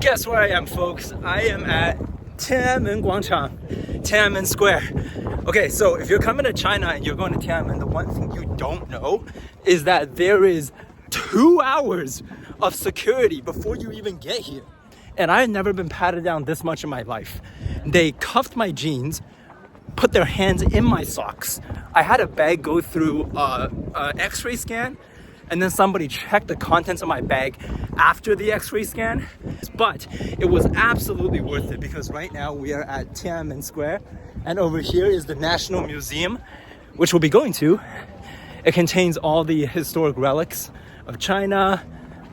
Guess where I am, folks? I am at Tiananmen Tiananmen Square. Okay, so if you're coming to China and you're going to Tiananmen, the one thing you don't know is that there is 2 hours of security before you even get here. And I had never been patted down this much in my life. They cuffed my jeans, put their hands in my socks. I had a bag go through an x-ray scan, and then somebody checked the contents of my bag after the x-ray scan. But it was absolutely worth it because right now we are at Tiananmen Square, and over here is the National Museum, which we'll be going to. It contains all the historic relics of China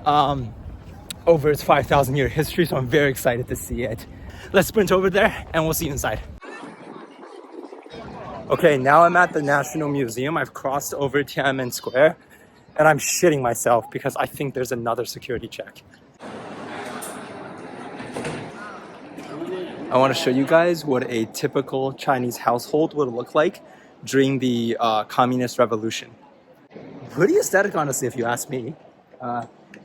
over its 5,000-year history, so I'm very excited to see it. Let's sprint over there and we'll see you inside. Okay, now I'm at the National Museum. I've crossed over Tiananmen Square, and I'm shitting myself because I think there's another security check. I want to show you guys what a typical Chinese household would look like during the Communist Revolution. Pretty aesthetic, honestly, if you ask me.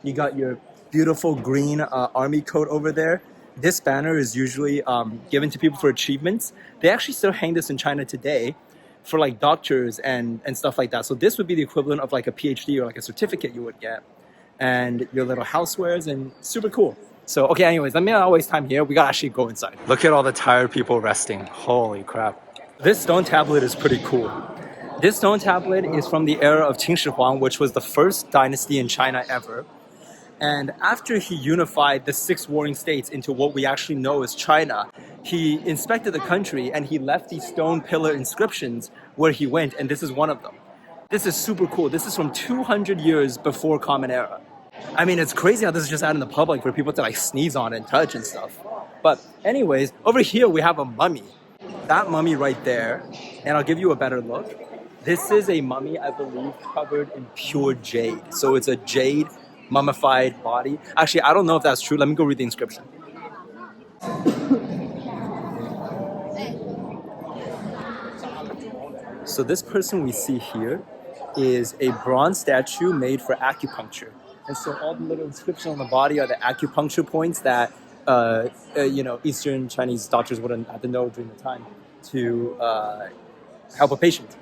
You got your beautiful green army coat over there. This banner is usually given to people for achievements. They actually still hang this in China today for like doctors and stuff like that. So this would be the equivalent of like a PhD or like a certificate you would get. And your little housewares, and super cool. So, okay, anyways, let me not waste time here. We gotta actually go inside. Look at all the tired people resting. Holy crap. This stone tablet is pretty cool. This stone tablet is from the era of Qin Shi Huang, which was the first dynasty in China ever. And after he unified the 6 warring states into what we actually know as China, he inspected the country and he left these stone pillar inscriptions where he went, and this is one of them. This is super cool. This is from 200 years before Common Era. I mean, it's crazy how this is just out in the public for people to like sneeze on and touch and stuff. But anyways, over here we have a mummy. That mummy right there, and I'll give you a better look. This is a mummy, I believe, covered in pure jade. So it's a jade mummified body. Actually, I don't know if that's true. Let me go read the inscription. So this person we see here is a bronze statue made for acupuncture. And so all the little inscriptions on the body are the acupuncture points that Eastern Chinese doctors wouldn't have to know during the time to help a patient.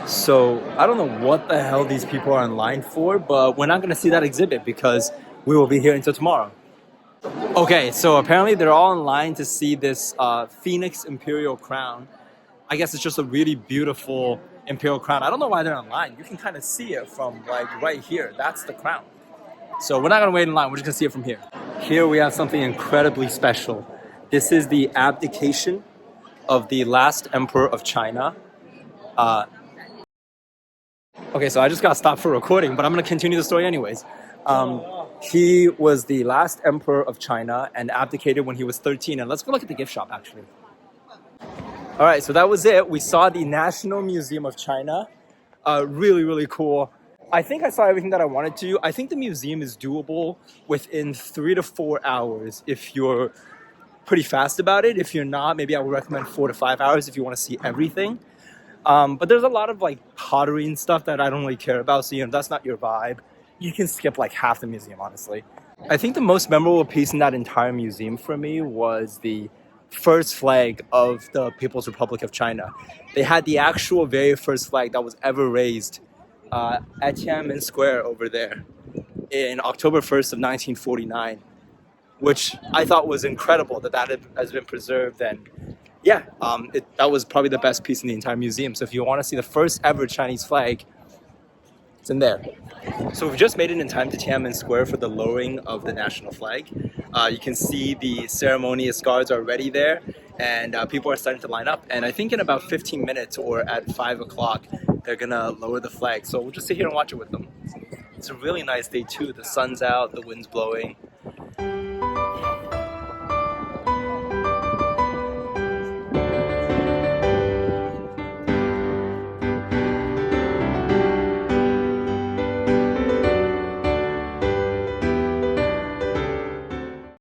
So I don't know what the hell these people are in line for, but we're not going to see that exhibit because we will be here until tomorrow. Okay, so apparently they're all in line to see this Phoenix Imperial Crown. I guess it's just a really beautiful Imperial Crown. I don't know why they're in line. You can kind of see it from like right here. That's the crown. So we're not going to wait in line. We're just going to see it from here. Here we have something incredibly special. This is the abdication of the last emperor of China. Okay, so I just got stopped for recording, but I'm going to continue the story anyways. He was the last emperor of China and abdicated when he was 13. And let's go look at the gift shop, actually. All right, so that was it. We saw the National Museum of China. Really, really cool. I think I saw everything that I wanted to. I think the museum is doable within 3 to 4 hours if you're pretty fast about it. If you're not, maybe I would recommend 4 to 5 hours if you want to see everything. But there's a lot of like pottery and stuff that I don't really care about. So, that's not your vibe. You can skip like half the museum, honestly. I think the most memorable piece in that entire museum for me was the first flag of the People's Republic of China. They had the actual very first flag that was ever raised at Tiananmen Square over there in October 1st of 1949, which I thought was incredible that has been preserved. And yeah, that was probably the best piece in the entire museum. So if you want to see the first ever Chinese flag, it's in there. So we've just made it in time to Tiananmen Square for the lowering of the national flag. You can see the ceremonious guards are already there, and people are starting to line up. And I think in about 15 minutes or at 5 o'clock, they're gonna lower the flag. So we'll just sit here and watch it with them. It's a really nice day too. The sun's out, the wind's blowing.